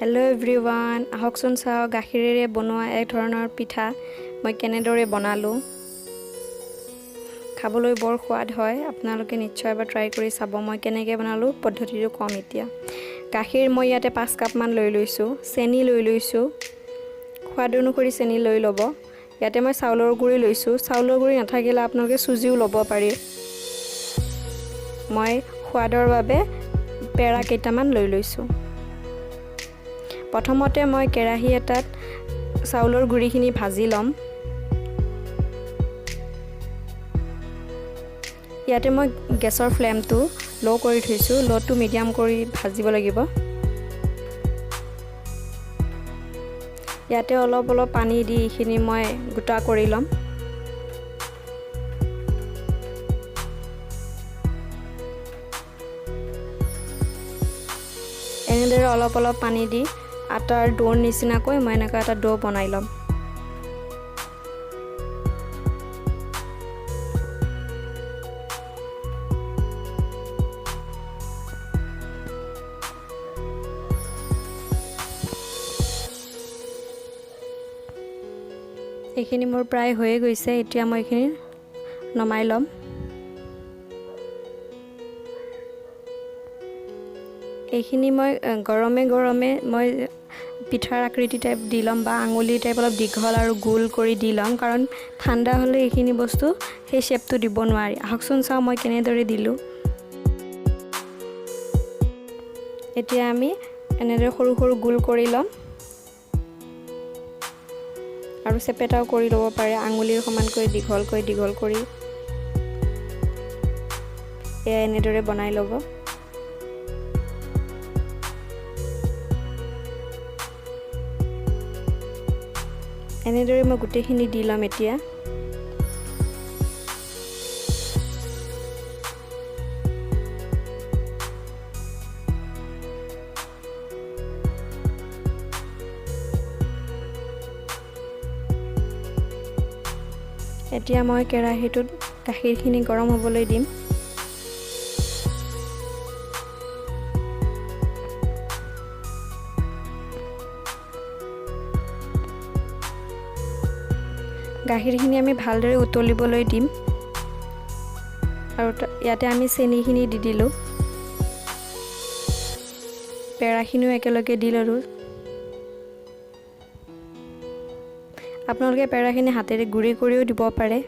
Hello everyone, ahokson sao gakhirere bonoa ek dhoroner pitha moi kenedore bonalu খাবলৈ বৰ সোৱাদ হয় আপোনালোকে নিশ্চয় এবাৰ ট্ৰাই কৰি চাব মই কেনেকৈ বনালো পদ্ধতিটো কম এতিয়া গাখীৰ মই ইয়াতে 5 কাপ মান লৈ লৈছো চেনি লৈ লৈছো সোৱাদ অনুসৰি চেনি লৈ লব ইয়াতে মই চাউলৰ গুৰি লৈছো চাউলৰ গুৰি নাথাকিলে আপোনালোকে সুজিও লব পাৰি মই সোৱাদৰ বাবে পেৰা কেইটামান লৈ লৈছো প্ৰথমতে মই কেৰাহী এটাত চাউলৰ গুৰিখিনি ভাজি লম ইয়াতে মই গেছৰ ফ্লেমটো লো কৰি থৈছো লোটো মিডিয়াম কৰি ভাজিব লাগিব ইয়াতে অলপ পানী দি ইখিনি মই গুটা কৰি লম এনেদৰে অলপ পানী দি আটাৰ ডোৰ নিচিনাকৈ মই এনেকা এটা ডো বনাই লম এইখিনি মোৰ প্ৰায় হৈ গৈছে এতিয়া মই এইখিনি নমাই লম এইখিনি মই গৰমে মই পিঠাৰ আকৃতি টাইপ দি লম বা আঙুলি টাইপ অলপ দীঘল আৰু গোল কৰি দি লম কাৰণ ঠাণ্ডা হলে এইখিনি বস্তু সেই শেপটো দিব নোৱাৰি আহকচোন চাও মই কেনেদৰে দিলো এতিয়া আমি এনেদৰে সৰু গোল কৰি লম আৰু চেপেটাও কৰি লব পাৰে আঙুলিৰ সমানকৈ দীঘল কৰি এয়া এনেদৰে বনাই লব এনেদৰে মই গুটেখিনি দি লম এতিয়া এতিয়া মই কেৰাহীটোত গাখীৰখিনি গৰম হ'বলৈ দিম গাখীৰখিনি আমি ভালদৰে উতলিবলৈ দিম আৰু ইয়াতে আমি চেনিখিনি দি দিলো পেৰাখিনিও একেলগে দি ললো আপোনালোকে পেৰাখিনি হাতেৰে গুৰি কৰিও দিব পাৰে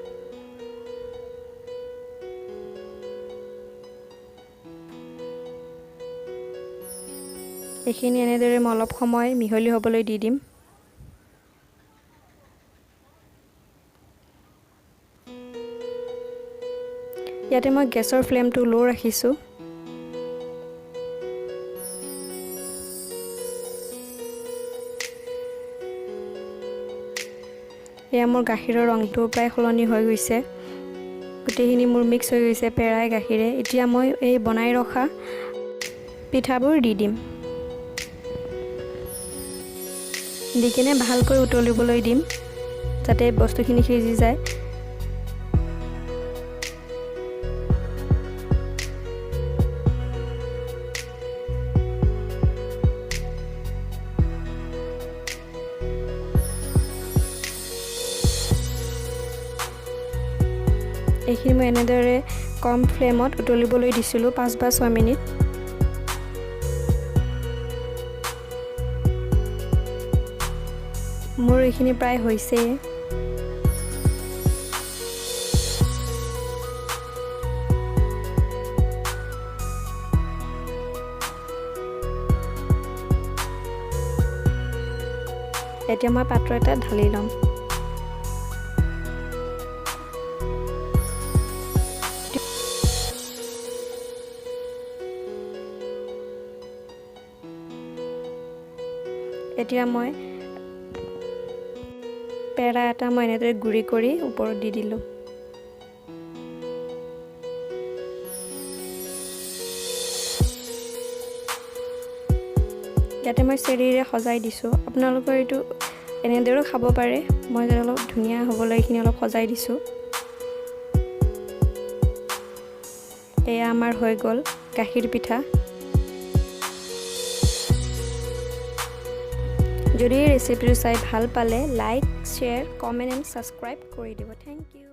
এইখিনি এনেদৰে মই অলপ সময় মিহলি হ'বলৈ দি দিম ইয়াতে মই গেছৰ ফ্লেমটো লো ৰাখিছো এয়া মোৰ গাখীৰৰ ৰংটো প্ৰায় সলনি হৈ গৈছে গুটেখিনি মোৰ মিক্স হৈ গৈছে পেৰাই গাখীৰে এতিয়া মই এই বনাই ৰখা পিঠাবোৰ দি দিম দিকিনে ভালকৈ উতলিবলৈ দিম যাতে বস্তুখিনি সিজি যায় এইখিনি মই এনেদৰে কম ফ্লেমত উতলিবলৈ দিছিলো 5 বা 6 মিনিট মোৰ এইখিনি প্ৰায় হৈছে এতিয়া মই পাত্ৰ এটা ঢালি লম এতিয়া মই পেৰা এটা মই এনেদৰে গুৰি কৰি ওপৰত দি দিলো ইয়াতে মই চেৰিৰে সজাই দিছো আপোনালোকৰ এইটো এনেদৰে খাব পাৰে মই অলপ ধুনিয়া হ'বলৈ এইখিনি অলপ সজাই দিছো এয়া আমাৰ হৈ গ'ল গাখীৰ পিঠা যদি এই ৰেচিপিটো চাই ভাল পালে like share comment and subscribe কৰি দিব থেংক ইউ